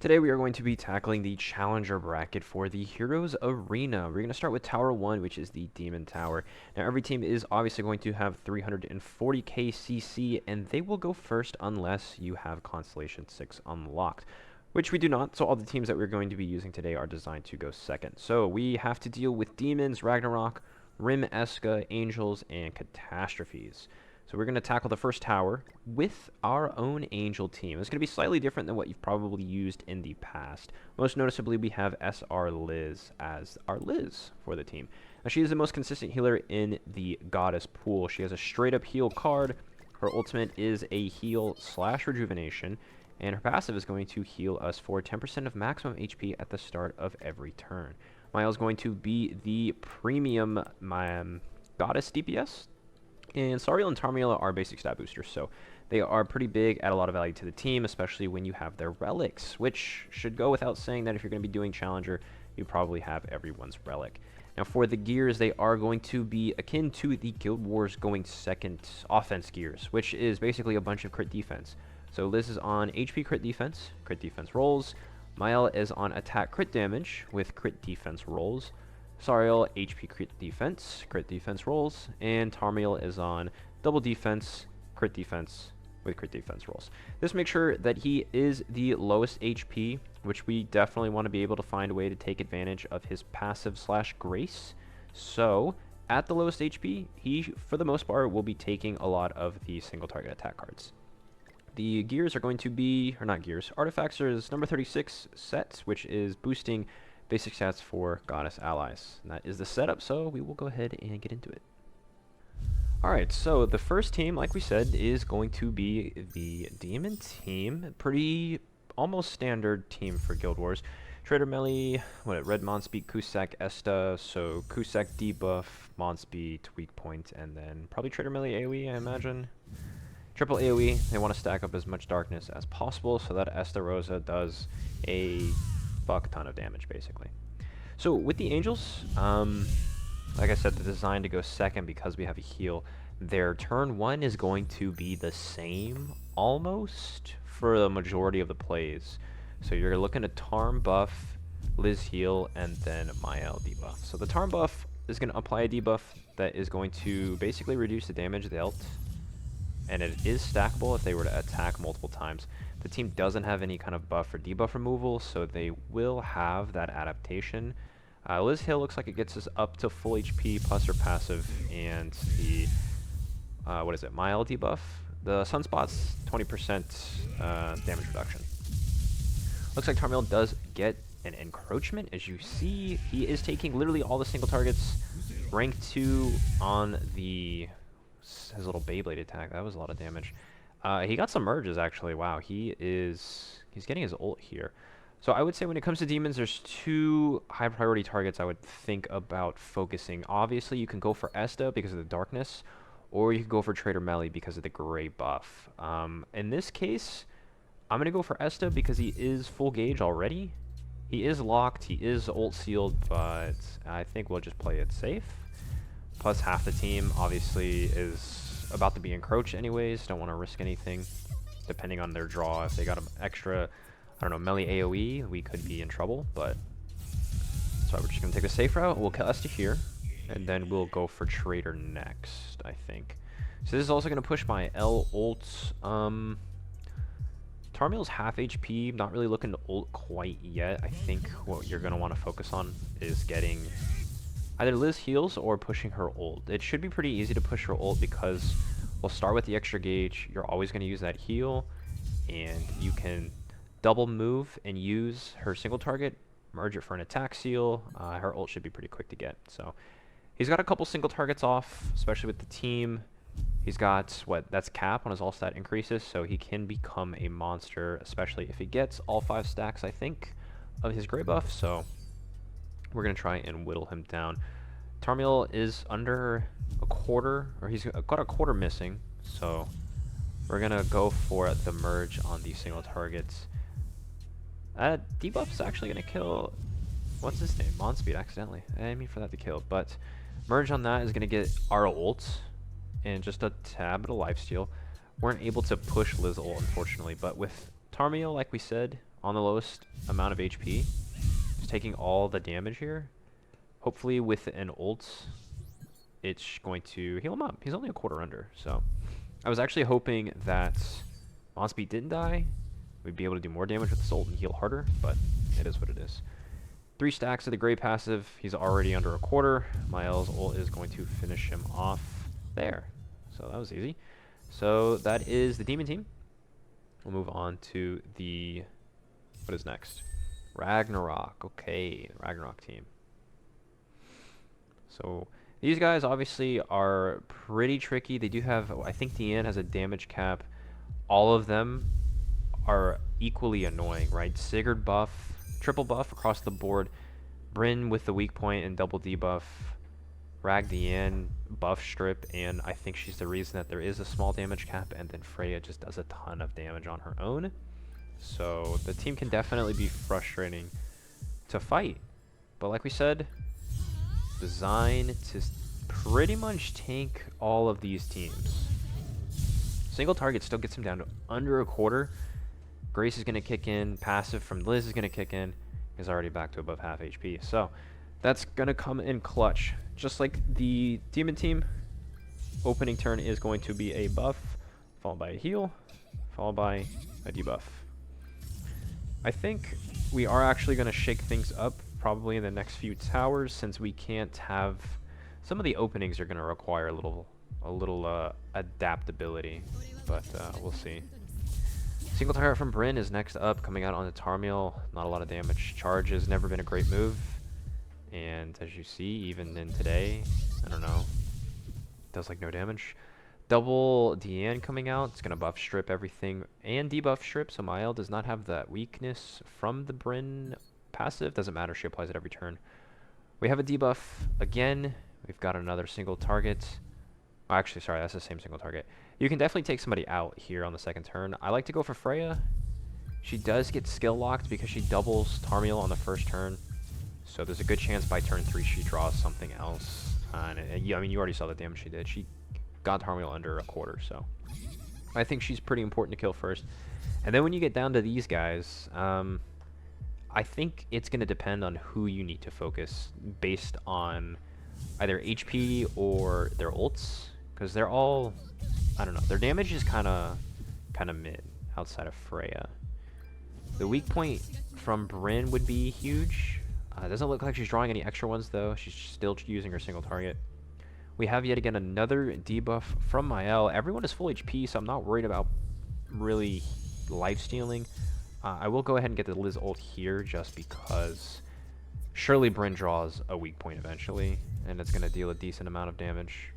Today we are going to be tackling the challenger bracket for the Heroes Arena. We're going to start with Tower 1, which is the Demon Tower. Now every team is obviously going to have 340k CC, and they will go first unless you have Constellation 6 unlocked, which we do not, so all the teams that we're going to be using today are designed to go second. So we have to deal with Demons, Ragnarok, Rim, Esca, Angels, and Catastrophes. So we're going to tackle the first tower with our own Angel team. It's going to be slightly different than what you've probably used in the past. Most noticeably, we have SR Liz as our Liz for the team. Now, she is the most consistent healer in the Goddess pool. She has a straight-up heal card. Her ultimate is a heal/rejuvenation, and her passive is going to heal us for 10% of maximum HP at the start of every turn. Maya is going to be the premium Goddess DPS. And Sariel and Tarmiel are basic stat boosters, so they are pretty big, add a lot of value to the team, especially when you have their relics, which should go without saying that if you're going to be doing Challenger, you probably have everyone's relic. Now for the gears, they are going to be akin to the Guild Wars going second offense gears, which is basically a bunch of crit defense. So Liz is on HP crit defense rolls. Mael is on attack crit damage with crit defense rolls. Sariel, HP crit defense rolls, and Tarmiel is on double defense, crit defense with crit defense rolls. This makes sure that he is the lowest HP, which we definitely want to be able to find a way to take advantage of his passive/grace. So, at the lowest HP, he, for the most part, will be taking a lot of the single target attack cards. The gears are going to be, or not gears, artifacts is number 36 set, which is boosting basic stats for Goddess allies. And that is the setup, so we will go ahead and get into it. Alright, so the first team, like we said, is going to be the Demon team. Pretty, almost standard team for Guild Wars. Trader Melee, Red Monspeed, Cusack, Esta, so Cusack debuff, Monspeed, weak point, and then probably Trader Melee AoE, I imagine. Triple AoE, they want to stack up as much darkness as possible so that Esta Rosa does a fuck ton of damage, basically. So with the Angels, like I said, they're designed to go second because we have a heal. Their turn 1 is going to be the same, almost, for the majority of the plays. So you're looking at Tarm buff, Liz heal, and then Mael debuff. So the Tarm buff is going to apply a debuff that is going to basically reduce the damage dealt, and it is stackable if they were to attack multiple times. The team doesn't have any kind of buff or debuff removal, so they will have that adaptation. Liz Hill looks like it gets us up to full HP plus her passive, and the, Mael debuff. The Sunspot's 20% damage reduction. Looks like Tarmiel does get an encroachment. As you see, he is taking literally all the single targets. Rank 2 on the his little Beyblade attack. That was a lot of damage. He got some merges, actually. Wow, he's getting his ult here. So I would say when it comes to demons, there's two high priority targets I would think about focusing. Obviously, you can go for Esta because of the darkness, or you can go for Trader Melee because of the gray buff. In this case, I'm going to go for Esta because he is full gauge already. He is locked, he is ult sealed, but I think we'll just play it safe. Plus half the team obviously is about to be encroached anyways. Don't want to risk anything depending on their draw. If they got an extra, I don't know, melee AoE, we could be in trouble, but so we're just going to take the safe route. We'll kill Esta here, and then we'll go for Trader next, I think. So this is also going to push my L ult. Tarmiel's half HP, not really looking to ult quite yet. I think what you're going to want to focus on is getting either Liz heals or pushing her ult. It should be pretty easy to push her ult because we'll start with the extra gauge. You're always going to use that heal, and you can double move and use her single target, merge it for an attack seal. Her ult should be pretty quick to get. So he's got a couple single targets off, especially with the team. He's got, that's cap on his all stat increases, so he can become a monster, especially if he gets all 5 stacks, I think, of his gray buff. So we're going to try and whittle him down. Tarmiel is under a quarter, or he's got a quarter missing, so we're going to go for the merge on these single targets. Debuff's actually going to kill, what's his name? Monspeed accidentally. I didn't mean for that to kill, but merge on that is going to get our ult and just a tad bit of lifesteal. Weren't able to push Liz ult, unfortunately, but with Tarmiel, like we said, on the lowest amount of HP. He's taking all the damage here. Hopefully with an ult, it's going to heal him up. He's only a quarter under, so. I was actually hoping that Monspeed didn't die. We'd be able to do more damage with this ult and heal harder, but it is what it is. 3 stacks of the Grey passive. He's already under a quarter. Mael's ult is going to finish him off there. So that was easy. So that is the Demon team. We'll move on to the... what is next? Ragnarok. Okay, the Ragnarok team. So these guys obviously are pretty tricky. They do have... I think Diane has a damage cap. All of them are equally annoying, right? Sigurd buff, triple buff across the board. Brynn with the weak point and double debuff. Rag Diane, buff strip, and I think she's the reason that there is a small damage cap, and then Freya just does a ton of damage on her own. So the team can definitely be frustrating to fight. But like we said, designed to pretty much tank all of these teams. Single target still gets him down to under a quarter. Grace is going to kick in. Passive from Liz is going to kick in. He's already back to above half HP. So that's going to come in clutch. Just like the Demon team, opening turn is going to be a buff, followed by a heal, followed by a debuff. I think we are actually going to shake things up probably in the next few towers, since we can't have... some of the openings are going to require a little adaptability, but we'll see. Single target from Brynn is next up, coming out onto Tarmiel. Not a lot of damage. Charge has never been a great move. And as you see, even in today, I don't know, does like no damage. Double Diane coming out. It's going to buff strip everything and debuff strip, so Mael does not have that weakness from the Brynn passive. Doesn't matter, she applies it every turn. We have a debuff again. We've got another single target. Oh, actually, sorry, that's the same single target. You can definitely take somebody out here on the second turn. I like to go for Freya. She does get skill locked because she doubles Tarmiel on the first turn. So there's a good chance by turn 3 she draws something else. Yeah, I mean, you already saw the damage she did. She got Tarmiel under a quarter, so I think she's pretty important to kill first. And then when you get down to these guys, I think it's going to depend on who you need to focus based on either HP or their ults, because they're all, I don't know, their damage is kind of mid outside of Freya. The weak point from Brynn would be huge. Doesn't look like she's drawing any extra ones though. She's still using her single target. We have yet again another debuff from Mael. Everyone is full HP, so I'm not worried about really life stealing. I will go ahead and get the Liz ult here just because surely Brynn draws a weak point eventually, and it's going to deal a decent amount of damage.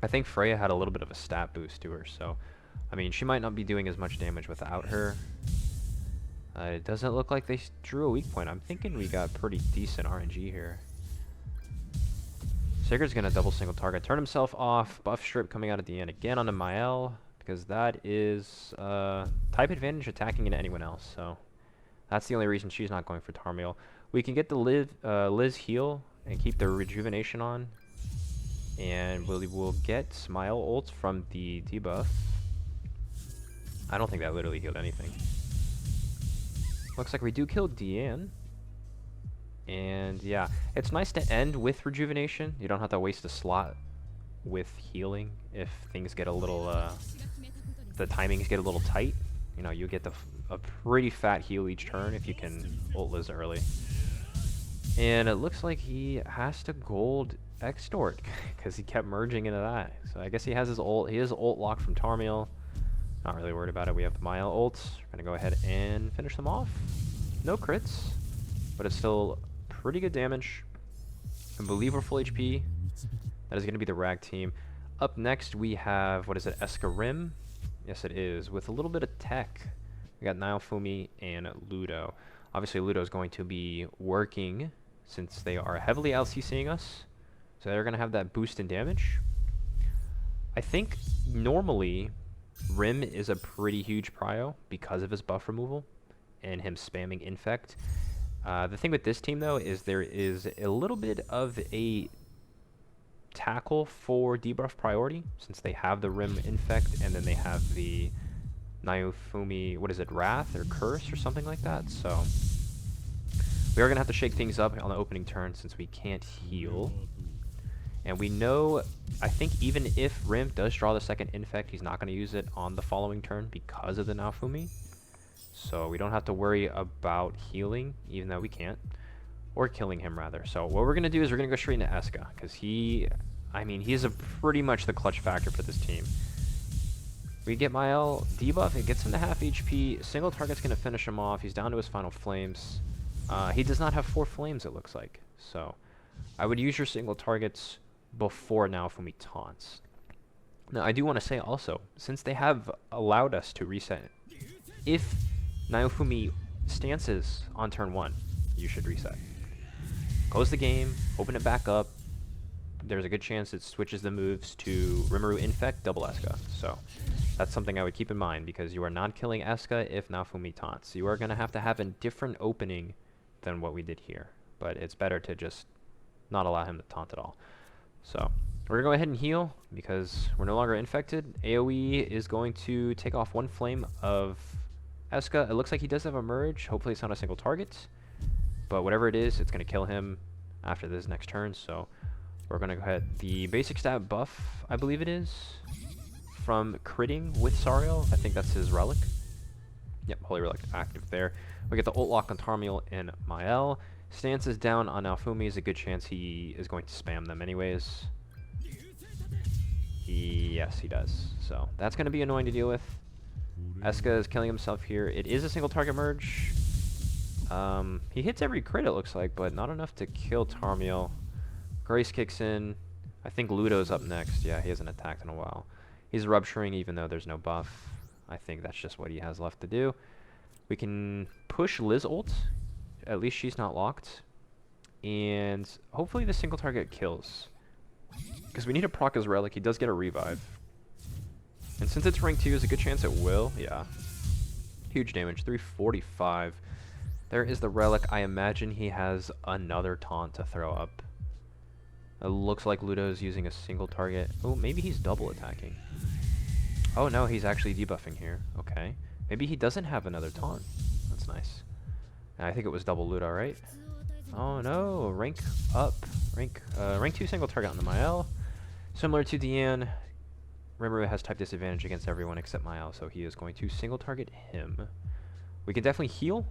I think Freya had a little bit of a stat boost to her, so I mean, she might not be doing as much damage without her. It doesn't look like they drew a weak point. I'm thinking we got pretty decent RNG here. Sigurd's going to double single target, turn himself off, buff strip coming out at the end again onto Mael, because that is type advantage attacking into anyone else, so that's the only reason she's not going for Tarmiel. We can get the Liz heal and keep the rejuvenation on, and we'll get Smile ult from the debuff. I don't think that literally healed anything. Looks like we do kill Diane. And yeah, it's nice to end with rejuvenation. You don't have to waste a slot with healing if things get a little, the timings get a little tight. You know, you get a pretty fat heal each turn if you can ult Liz early. And it looks like he has to gold extort because he kept merging into that. So I guess he has his ult. He is ult locked from Tarmiel. Not really worried about it. We have the Mael ults. We're going to go ahead and finish them off. No crits, but it's still pretty good damage. I believe we're full HP. That is going to be the Rag team. Up next, we have, what is it, Esca and Rim? Yes, it is, with a little bit of tech. We got Naofumi and Ludo. Obviously, Ludo is going to be working since they are heavily LCCing us. So they're going to have that boost in damage. I think normally Rim is a pretty huge prio because of his buff removal and him spamming Infect. The thing with this team, though, is there is a little bit of a tackle for debuff priority, since they have the Rim Infect and then they have the Naofumi, what is it, Wrath or Curse or something like that. So we are going to have to shake things up on the opening turn since we can't heal. And we know, I think even if Rim does draw the second Infect, he's not going to use it on the following turn because of the Naofumi. So we don't have to worry about healing, even though we can't. Or killing him, rather. So what we're going to do is we're going to go straight into Esca, because he is pretty much the clutch factor for this team. We get Mael debuff, it gets him to half HP, single target's going to finish him off, he's down to his final flames. He does not have 4 flames, it looks like. So I would use your single targets before Naofumi taunts. Now I do want to say also, since they have allowed us to reset, if Naofumi stances on turn 1, you should reset. Close the game, open it back up. There's a good chance it switches the moves to Rimuru Infect, double Esca. So that's something I would keep in mind, because you are not killing Esca if Naofumi taunts. You are going to have a different opening than what we did here. But it's better to just not allow him to taunt at all. So we're going to go ahead and heal, because we're no longer infected. AoE is going to take off 1 flame of Esca. It looks like he does have a merge. Hopefully it's not a single target. But whatever it is, it's going to kill him after this next turn. So we're going to go ahead. The basic stat buff, I believe it is, from critting with Sariel. I think that's his relic. Yep, Holy Relic active there. We get the ult lock on Tarmiel and Mael. Stance is down on Naofumi. Is a good chance he is going to spam them anyways. Yes, he does. So that's going to be annoying to deal with. Esca is killing himself here. It is a single target merge. He hits every crit, it looks like, but not enough to kill Tarmiel. Grace kicks in. I think Ludo's up next. Yeah, he hasn't attacked in a while. He's rupturing even though there's no buff. I think that's just what he has left to do. We can push Liz ult. At least she's not locked. And hopefully the single target kills, because we need to proc his relic. He does get a revive. And since it's rank 2, there's a good chance it will. Yeah. Huge damage. 345. There is the relic. I imagine he has another taunt to throw up. It looks like Ludo's using a single target. Oh, maybe he's double attacking. Oh no, he's actually debuffing here. Okay. Maybe he doesn't have another taunt. That's nice. And I think it was double Ludo, right? Oh no, rank up. Rank 2 single target on the Mael. Similar to Deanne, Rimuru has type disadvantage against everyone except Mael, so he is going to single target him. We can definitely heal.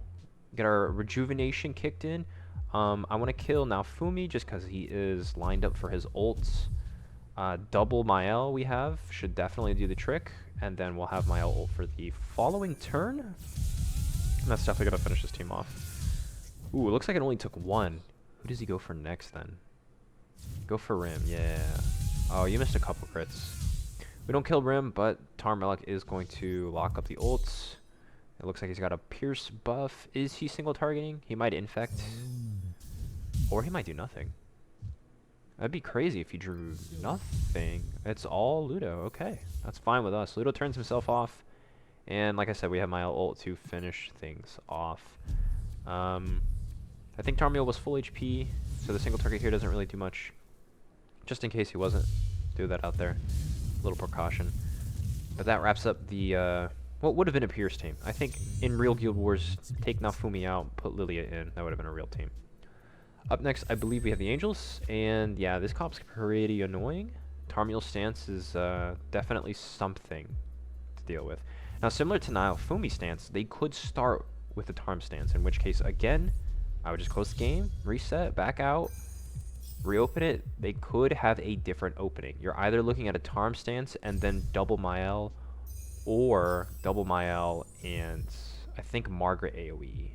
Get our rejuvenation kicked in. I want to kill Naofumi just because he is lined up for his ults. Double Mael we have should definitely do the trick, and then we'll have Mael ult for the following turn. And that's definitely going to finish this team off. Ooh, it looks like it only took 1. Who does he go for next then? Go for Rim, yeah. Oh, you missed a couple crits. We don't kill Rim, but Tarmelech is going to lock up the ults. It looks like he's got a Pierce buff. Is he single targeting? He might infect. Or he might do nothing. That'd be crazy if he drew nothing. It's all Ludo. Okay, that's fine with us. Ludo turns himself off. And like I said, we have my ult to finish things off. I think Tarmiel was full HP, so the single target here doesn't really do much. Just in case he wasn't. Do that out there. A little precaution. But that wraps up the... what would have been a Pierce team. I think in real Guild Wars, take Naofumi out, put Lilia in. That would have been a real team. Up next, I believe we have the Angels. And yeah, this comp's pretty annoying. Tarmiel's stance is definitely something to deal with. Now, similar to Naofumi's stance, they could start with the Tarm stance, in which case, again, I would just close the game, reset, back out, reopen it. They could have a different opening. You're either looking at a Tarm stance and then double Mael, or double Mael and I think Margaret AoE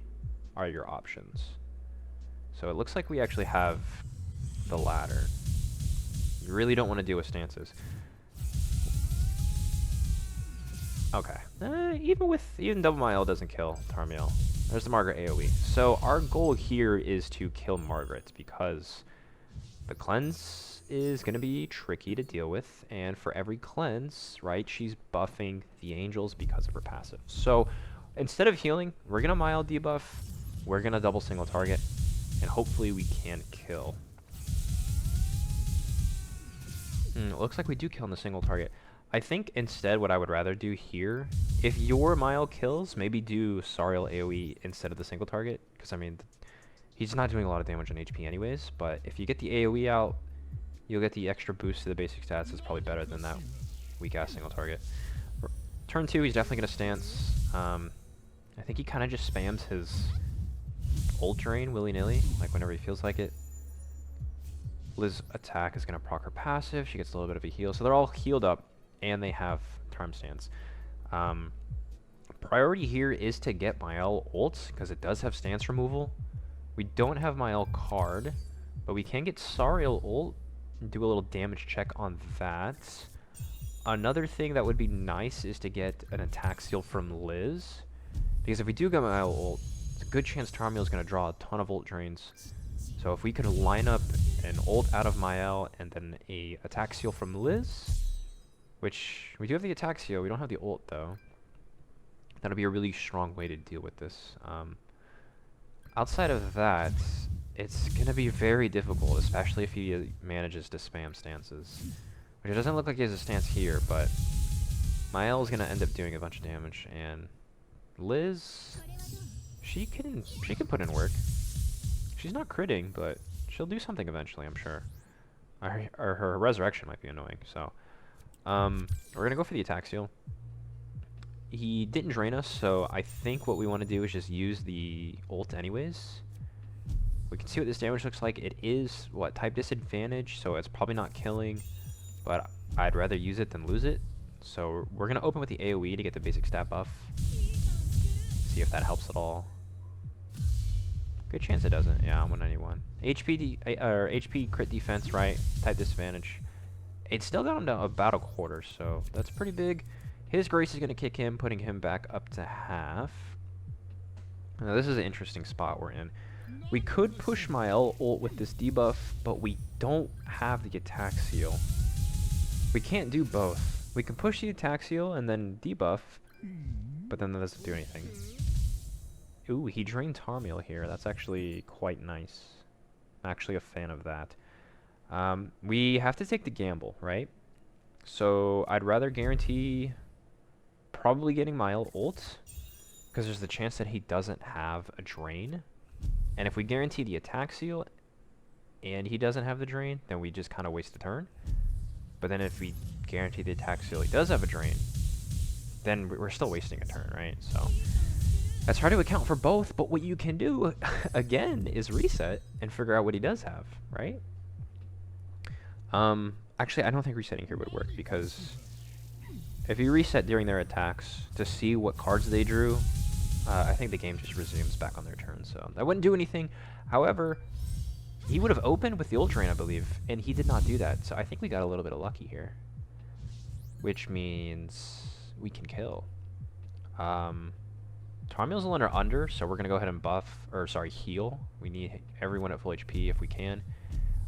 are your options. So it looks like we actually have the latter. You really don't want to deal with stances. Okay. Even double Mael doesn't kill Tarmiel. There's the Margaret AoE. So our goal here is to kill Margaret, because the cleanse is going to be tricky to deal with, and for every cleanse, right, she's buffing the Angels because of her passive. So instead of healing, we're going to Mael debuff, we're going to double single target, and hopefully we can kill. It looks like we do kill on the single target. I think instead what I would rather do here If your Mile kills, maybe do Sariel AoE instead of the single target, because I mean, he's not doing a lot of damage on HP anyways, but if you get the AoE out, you'll get the extra boost to the basic stats. It's probably better than that weak-ass single target. Turn 2, he's definitely going to stance. I think he kind of just spams his ult drain willy-nilly, like whenever he feels like it. Liz attack is going to proc her passive. She gets a little bit of a heal. So they're all healed up, and they have Charm Stance. Priority here is to get Mael ult, because it does have stance removal. We don't have Mael card, but we can get Sariel ult and do a little damage check on that. Another thing that would be nice is to get an attack seal from Liz, because if we do get Mael ult, it's a good chance Tarmiel is going to draw a ton of ult drains. So if we could line up an ult out of Mael and then a attack seal from Liz, which we do have the attack seal, we don't have the ult though. That'll be a really strong way to deal with this. Outside of that, it's going to be very difficult, especially if he manages to spam stances. Which it doesn't look like he has a stance here, but Mael is going to end up doing a bunch of damage, and Liz, she can put in work. She's not critting, but she'll do something eventually, I'm sure. Or her resurrection might be annoying, so. We're going to go for the attack seal. He didn't drain us, so I think what we want to do is just use the ult anyways. We can see what this damage looks like. It is, what, type disadvantage, so it's probably not killing, but I'd rather use it than lose it. So we're going to open with the AoE to get the basic stat buff. See if that helps at all. Good chance it doesn't. Yeah, 191. HP crit defense, right? Type disadvantage. It's still got him to about a quarter, so that's pretty big. His Grace is going to kick him, putting him back up to half. Now this is an interesting spot we're in. We could push Mael ult with this debuff, but we don't have the attack seal. We can't do both. We can push the attack seal and then debuff, but then that doesn't do anything. Ooh, he drained Tarmiel here. That's actually quite nice. I'm actually a fan of that. We have to take the gamble, right? So I'd rather guarantee probably getting Mael ult, because there's the chance that he doesn't have a drain. And if we guarantee the attack seal and he doesn't have the drain, then we just kind of waste the turn. But then if we guarantee the attack seal he does have a drain, then we're still wasting a turn, right? So that's hard to account for both, but what you can do, again, is reset and figure out what he does have, right? Actually, I don't think resetting here would work, because if you reset during their attacks to see what cards they drew, I think the game just resumes back on their turn, so that wouldn't do anything. However, he would have opened with the ult drain, I believe, and he did not do that, so I think we got a little bit of lucky here, which means we can kill. Tarmiel's a little under, so we're going to go ahead and heal. We need everyone at full HP if we can.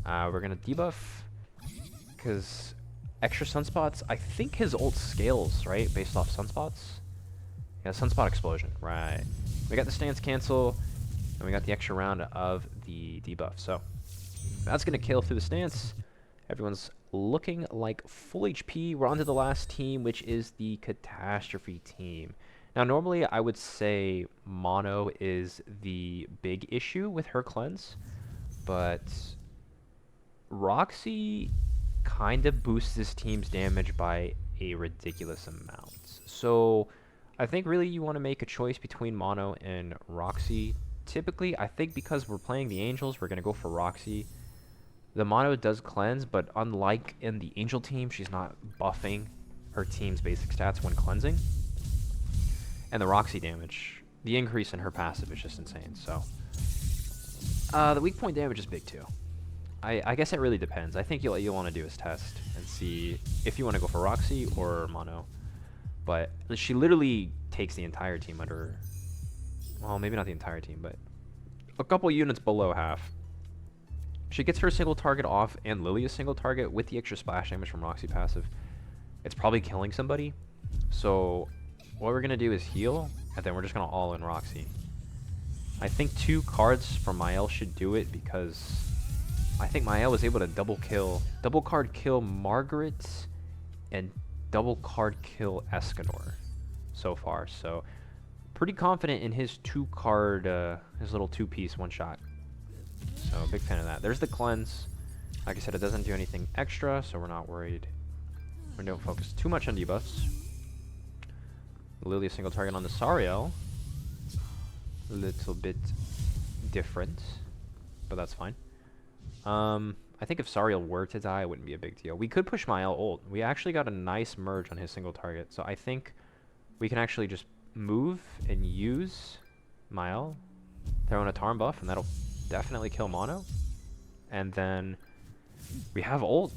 We're going to debuff, because extra sunspots, I think his ult scales, right, based off sunspots? Yeah, sunspot explosion, right. We got the stance cancel, and we got the extra round of the debuff, so that's going to kill through the stance. Everyone's looking like full HP. We're on to the last team, which is the Catastrophe team. Now, normally I would say Mono is the big issue with her cleanse, but Roxy kind of boosts this team's damage by a ridiculous amount. So I think really you want to make a choice between Mono and Roxy. Typically, I think because we're playing the Angels, we're going to go for Roxy. The Mono does cleanse, but unlike in the Angel team, she's not buffing her team's basic stats when cleansing. And the Roxy damage, the increase in her passive is just insane. So the weak point damage is big too. I guess it really depends. I think what you'll want to do is test and see if you want to go for Roxy or Mono. But she literally takes the entire team under, well, maybe not the entire team, but a couple units below half. She gets her single target off and Lily a single target with the extra splash damage from Roxy passive. It's probably killing somebody. So what we're going to do is heal, and then we're just going to all-in Roxy. I think 2 cards from Mael should do it, because I think Mael was able to double card kill Margaret and double card kill Escanor. so far. So pretty confident in his two-card, his little two-piece one-shot. So big fan of that. There's the cleanse. Like I said, it doesn't do anything extra, so we're not worried. We don't focus too much on debuffs. Lily, a single target on the Sariel. A little bit different, but that's fine. I think if Sariel were to die, it wouldn't be a big deal. We could push Mael ult. We actually got a nice merge on his single target, so I think we can actually just move and use Mael, throw in a Tarn buff, and that'll definitely kill Mono. And then we have ult.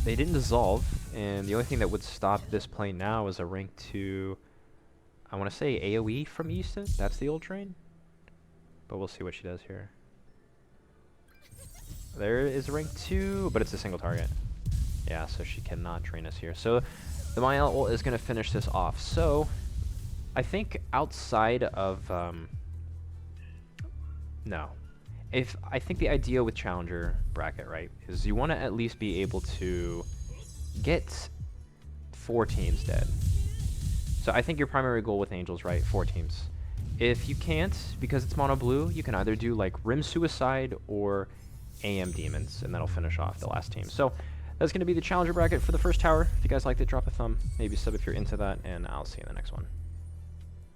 They didn't dissolve, and the only thing that would stop this play now is a rank 2, I want to say AoE from Easton. That's the old train. But we'll see what she does here. There is rank 2, but it's a single target. Yeah, so she cannot train us here. So the Mael ult is going to finish this off. So I think outside of... no. I think the idea with Challenger bracket, right, is you want to at least be able to get 4 teams dead. So I think your primary goal with Angels, right, 4 teams. If you can't, because it's mono blue, you can either do like Rim Suicide or AM Demons, and that'll finish off the last team. So that's going to be the Challenger bracket for the first tower. If you guys liked it, drop a thumb, maybe sub if you're into that, and I'll see you in the next one.